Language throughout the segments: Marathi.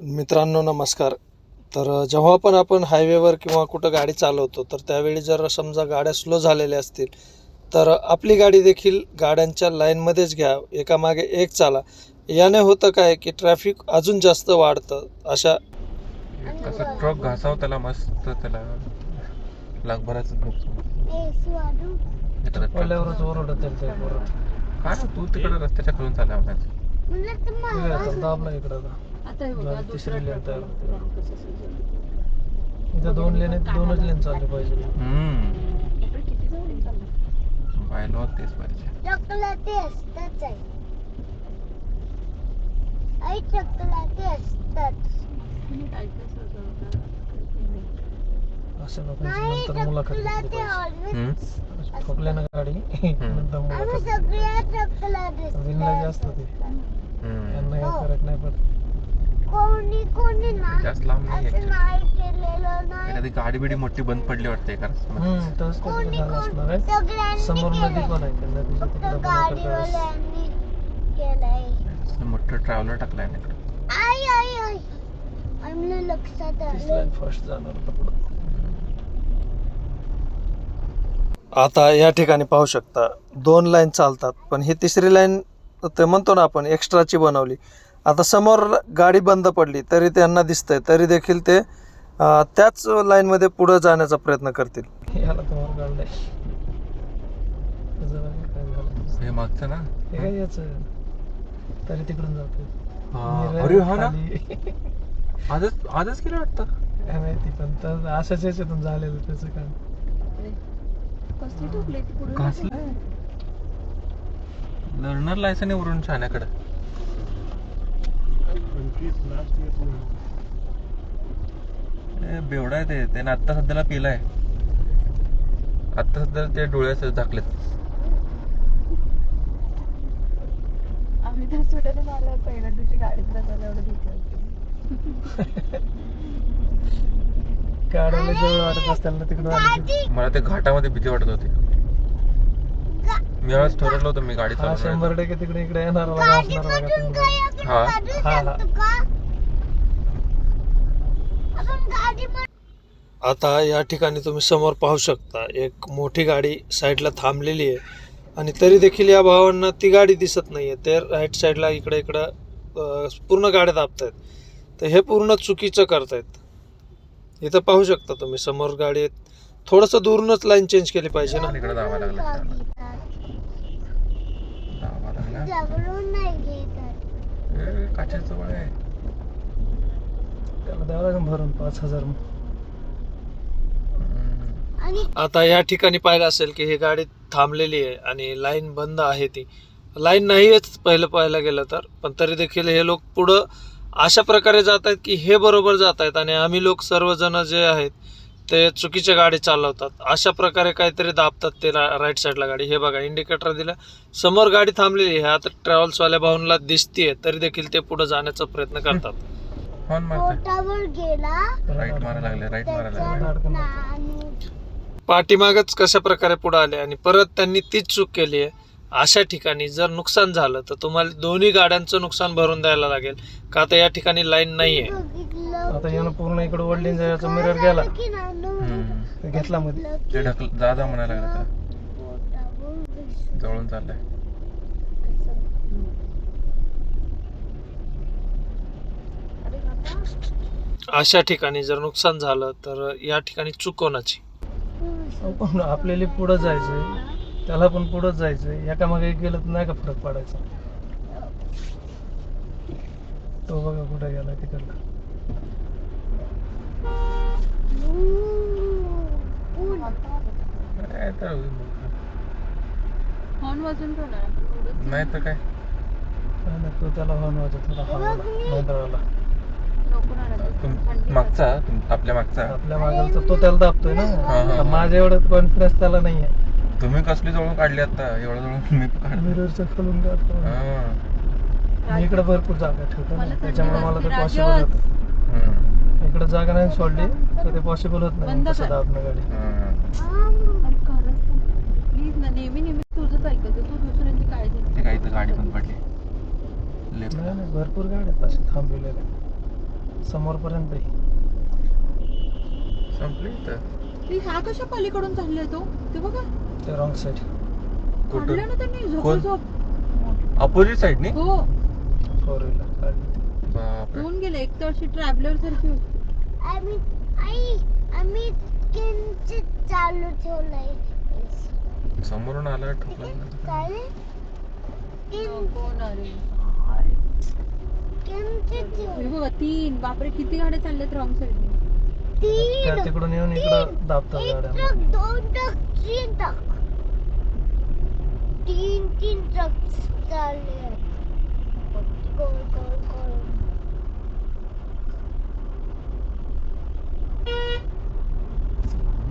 मित्रांनो नमस्कार. तर जेव्हा पण आपण हायवेवर किंवा कुठं गाडी चालवतो तर त्यावेळी जर समजा गाड्या स्लो झालेल्या असतील तर आपली गाडी देखील गाड्यांच्या लाईनमध्येच घ्या, एकामागे एक चाला. याने होतं काय की ट्रॅफिक अजून जास्त वाढतं. अशा कसं ट्रक घासाव त्याला मस्त त्याला लागभराच पहिल्यावरच ओरडत आहे ते परत. काय ना तू तिकडे रस्त्याच्या खालून चालला म्हणायचं. दाबला इकडं आता हे बघा झाली तिसरी दुसरा लेन तयार ट्रक होते. बघा कसं सजवलं. इथं दोन लेन आहेत, दोनच लेन चालले पाहिजे. बापरे, किती जवळ चाललं. पाहिलं तेच पाहिजे. तुम्ही काय काय सजवता? असं नको नंतर मुलाखत घेतली पाहिजे. ठोकल्यानं गाडी नंतर मुलाखत विनला जास्त ते त्यांना काही फरक नाही पडत. जास्त लांब नाही actually. एखादी गाडी बिडी मोठी बंद पडली वाटते का रस्त्यामध्ये? तसंच काहीतरी झालं असणार आहे. समोर नदी पण आहे, त्या नदीच्या तिकडं पण आता असं मोठं ट्रॅव्हलर टाकलाय ना इकडं. तीच लाईन फर्स्ट जाणार होता पुढं. आता या ठिकाणी पाहू शकता दोन लाईन चालतात, पण ही तिसरी लाईन ते म्हणतो ना आपण एक्स्ट्राची बनवली. आता समोर गाडी बंद पडली तरी त्यांना दिसतंय, तरी देखील ते त्याच लाईनमध्ये पुढे जाण्याचा प्रयत्न करतील. याला तुम्हाला काढलंय काय झालं हे मागचं ना हे काय याचं तरी तिकडून जातो. अरे हा ना आजच केलं वाटतं. काय माहिती, पण तर अशाच याच्यातून झालेलं त्याचं काय. कसली ठोकली ती पुढे घासलंय लर्नर लायसन वरून छाण्याकडे. बेवडा आहे ते त्याने आत्ता सध्याला पिलाय. आत्ता सध्या ते डोळ्याच झाकलेत. आम्ही त्या सुट्यातून आलो पहिल्या दिवशी गाडीत बसायला एवढं भीती वाटते. काढायला जवळ वाटत असताना तिकडून आली. मला ते घाटामध्ये भीती वाटत होती. मी आज ठरवलं होतं मी गाडी हा चालवणार. 100% तिकडे इकडे येणार असणार. हा आता या ठिकाणी तुम्ही समोर पाहू शकता एक मोठी गाडी साईडला थांबलेली आहे आणि तरी देखील या भावांना ती गाडी दिसत नाहीये. ते राईट साईडला इकडं पूर्ण गाड्या दाबतायत. तर हे पूर्ण चुकीचं करतायत. इथं पाहू शकता तुम्ही समोर गाडी आहेत, थोडंसं दूरूनच लाईन चेंज केली पाहिजे ना. इकडे धावा लागला. काचेचं जवळ आहे. त्याला द्यावं लागेल भरून 5,000. आता या ठिकाणी पाहिलं असेल की ही गाडी थांबलेली आहे आणि लाईन बंद आहे. ती लाईन नाहीच पहिलं पाहायला गेलं तर, पण तरी देखील हे लोक पुढं अशा प्रकारे जात आहेत की हे बरोबर जात आहेत आणि आम्ही लोक सर्वजण जे आहेत ते चुकीच्या गाडी चालवतात. अशा प्रकारे काहीतरी दाबतात ते राईट साईडला गाडी. हे बघा इंडिकेटर दिलं, समोर गाडी थांबलेली आहे. आता ट्रॅव्हल्सवाल्या भाऊंना दिसतीये तरी देखील ते पुढे जाण्याचा प्रयत्न करतात. हॉर्न मारते. राईट मारायला लागले. राईट मारायला लागले. पाठीमागच कशा प्रकारे पुढे आले आणि परत त्यांनी तीच चूक केली आहे. अशा ठिकाणी जर नुकसान झालं तर तुम्हाला दोन्ही गाड्यांचं नुकसान भरून द्यायला लागेल, का आता या ठिकाणी लाईन नाहीये. आता यानं पूर्ण इकडे वडलीन जायचा मिरर गेला, घेतला मध्ये ते ढकल जा म्हणायला लागलं त्याला. जवळून चाललंय. अशा ठिकाणी जर नुकसान झालं तर या ठिकाणी चूक कोणाची. आपल्याला पुढं जायचंय, त्याला पण पुढंच जायचंय. एकामागे गेलं तर नाही का फरक पडायचा. तो बघा कुठे गेला तिकडला. हॉर्न वाजून नाही तर काय. तो त्याला हॉर्न वाजत होता गोंधळाला. मागचा आपल्या मागाचा तो त्याला दाबतोय ना. माझ्या एवढं कॉन्फिडन्स त्याला नाहीये. तुम्ही कसली जवळून काढली आता. एवढं जवळून मी मिररच्या खालून जातो. मी इकडे भरपूर जागा ठेवतो ना, त्याच्यामुळे मला ते पॉसिबल होत. इकडे जागा नाही सोडली तर ते पॉसिबल होत नाही तसं दाबणं गाडी. प्लीज ना, नेहमी तुझंच ऐकतो. तू दुसऱ्यांची काळजी. काही तर गाडी पण पडली. नाही भरपूर गाड्या असे थांबलेल्या. समोर पर्यंत संपली इथं. ती ह्या कशा पलीकडून चालले तो ते बघा ते रॉंग साईड. काढलं ना त्यांनी कोण? झोप अपोजिट साईडनी. हो 4 व्हीलर बापरे. होऊन गेले. एक तर अशी ट्रॅव्हलर सारखी होती. आम्ही किंचित चालू ठेवलंय. समोरून आला ठोकला. काय कोण अरे किंचित हे बघा 3 बापरे किती गाड्या चालल्यात रॉंग साईडने. त्या 3 तिकडून येऊन इकडं दाबतात एक गाड्या. ट्रक 2 ट्रक 3 ट्रक 3 ट्रक चालले. गोल गोल गोल.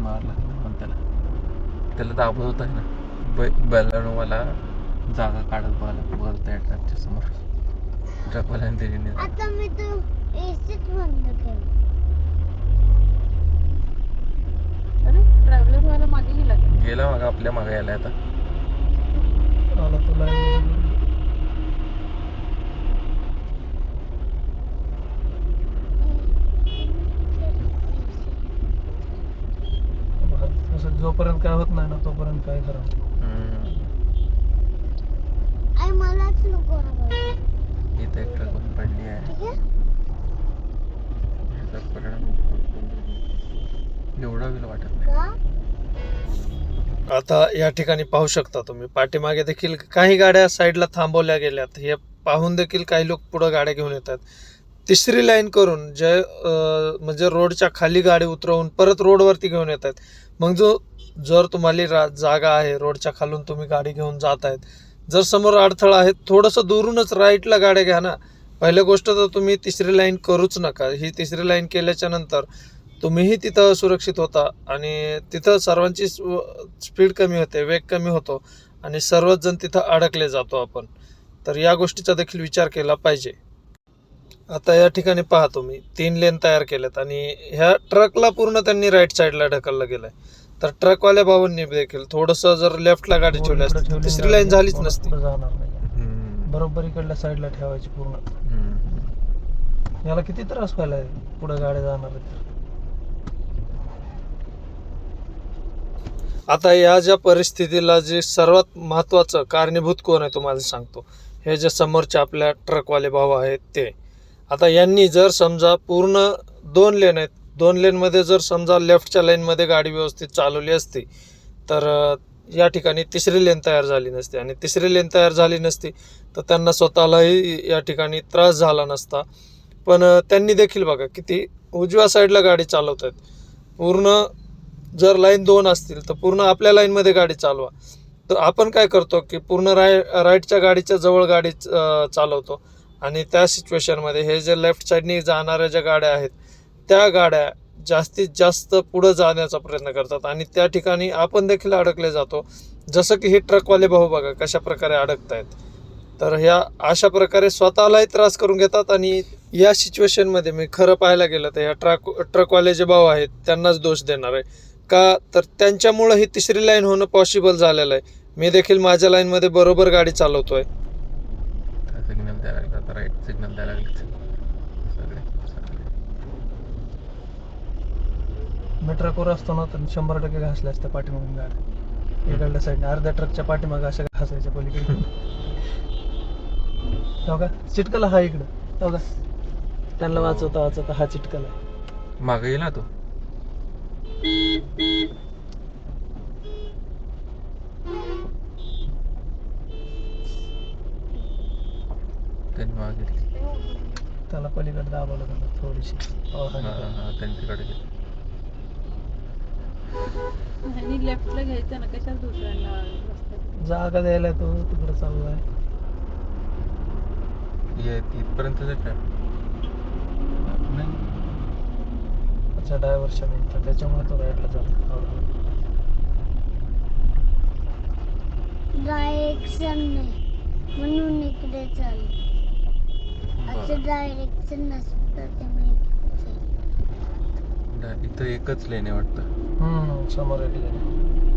मारला पण त्याला दाबत होता ना. बैलानं मला जागा काढत बघायला त्या ट्रकच्या समोर. ट्रकवाल्याने दिली नाही. आता मी तो एसीच बंद केलं. अरे ट्रॅव्हलर वाला मागे गेला. गेला मागा आपल्या मागे यायला आता. आला तो लाईन. जोपर्यंत काय होत नाही ना तोपर्यंत काय करा. आई मलाच नको हवं. इथं एक ट्रक पडली आहे. ठीक आहे. याचा परिणाम एवढा वेळ वाटत नाही. का आता या ठिकाणी पाहू शकता तुम्ही पाठीमागे देखील काही गाड्या साईडला थांबवल्या गेल्यात. हे पाहून देखील काही लोक पुढे गाड्या घेऊन येतात. तिसरी लाईन करून जे म्हणजे रोडच्या खाली गाडी उतरवून परत रोडवरती घेऊन येतात. मग जर तुम्हाला जागा आहे रोडच्या खालून तुम्ही गाडी घेऊन जात आहेत, जर समोर अडथळा आहे थोडंसं दूरूनच राईटला गाड्या घ्या ना. पहिली गोष्ट तर तुम्ही तिसरी लाईन करूच नका. ही तिसरी लाईन केल्याच्या नंतर तुम्हीही तिथं सुरक्षित होता आणि तिथं सर्वांची स्पीड कमी होते, वेग कमी होतो आणि सर्वच जण तिथं अडकले जातो आपण. तर या गोष्टीचा देखील विचार केला पाहिजे. आता या ठिकाणी पहा तुम्ही 3 लेन तयार केल्यात आणि ह्या ट्रकला पूर्ण त्यांनी राईट साईडला ढकललं गेलंय. तर ट्रकवाल्या भावांनी देखील थोडंसं जर लेफ्टला गाडी ठेवली असती तिसरी लाईन झालीच नसती. जाणार नाही. बरोबर इकडल्या साईडला ठेवायची पूर्ण. याला किती त्रास व्हायला पुढे गाड्या जाणार आहेत. आता या ज्या परिस्थितीला जे सर्वात महत्त्वाचं कारणीभूत कोण आहे तुम्हाला सांगतो. हे जे समोरचे आपल्या ट्रकवाले भाऊ आहेत ते. आता यांनी जर समजा पूर्ण 2 लेन आहेत, 2 लेनमध्ये जर समजा लेफ्टच्या लाईनमध्ये गाडी व्यवस्थित चालवली असती तर या ठिकाणी तिसरी लेन तयार झाली नसती आणि तिसरी लेन तयार झाली नसती तर त्यांना स्वतःलाही या ठिकाणी त्रास झाला नसता. पण त्यांनी देखील बघा किती उजव्या साईडला गाडी चालवत आहेत. पूर्ण जर लाईन 2 असतील तर पूर्ण आपल्या लाईनमध्ये गाडी चालवा. तर आपण काय करतो की पूर्ण राईटच्या गाडीच्या जवळ गाडी चालवतो आणि त्या सिच्युएशनमध्ये हे जे लेफ्ट साईडनी जाणाऱ्या ज्या गाड्या आहेत त्या गाड्या जास्तीत जास्त पुढं जाण्याचा प्रयत्न करतात आणि त्या ठिकाणी आपण देखील अडकले जातो. जसं की हे ट्रकवाले भाऊ बघा कशा प्रकारे अडकत आहेत. तर ह्या अशा प्रकारे स्वतःलाही त्रास करून घेतात आणि या सिच्युएशनमध्ये मी खरं पाहायला गेलं तर ह्या ट्रकवाले जे भाऊ आहेत त्यांनाच दोष देणार आहे. का तर त्यांच्यामुळं ही तिसरी लाईन होणं पॉसिबल झालेलं आहे. मी देखील माझ्या लाईनमध्ये बरोबर गाडी चालवतोय. सिग्नल द्यायला लागला आता. राईट सिग्नल द्यायला लागले सगळे. मी ट्रकवर असतो ना तर 100% घासल्या असत्या पाठीमागून गाड्या. इकडल्या साईडने अर्ध्या ट्रकच्या पाठीमागं अशा घासायच्या पलीकडे. हो का चिटकला हा इकडं. हो का त्यांना वाचवता हा चिटकला. मागे येईल ना तो. त्यांनी मागे त्याला पलीकडे दाबवलं त्यांना थोडीशी. त्यांच्याकडे गेले. आणि लेफ्टला घ्यायचं ना कशाला दुसऱ्यांना रस्त्यात. जागा द्यायला तो तिकडे चाललाय. इथपर्यंत नाही. अच्छा डायव्हर्शन आहे त्याच्यामुळे तो राईटला जातो. डायरेक्शन नाही म्हणून इकडे चाल. असं डायरेक्शन नसतं ते मी इथं एकच लेन आहे वाटतं. समोर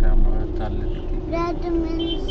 त्यामुळे चालले. That means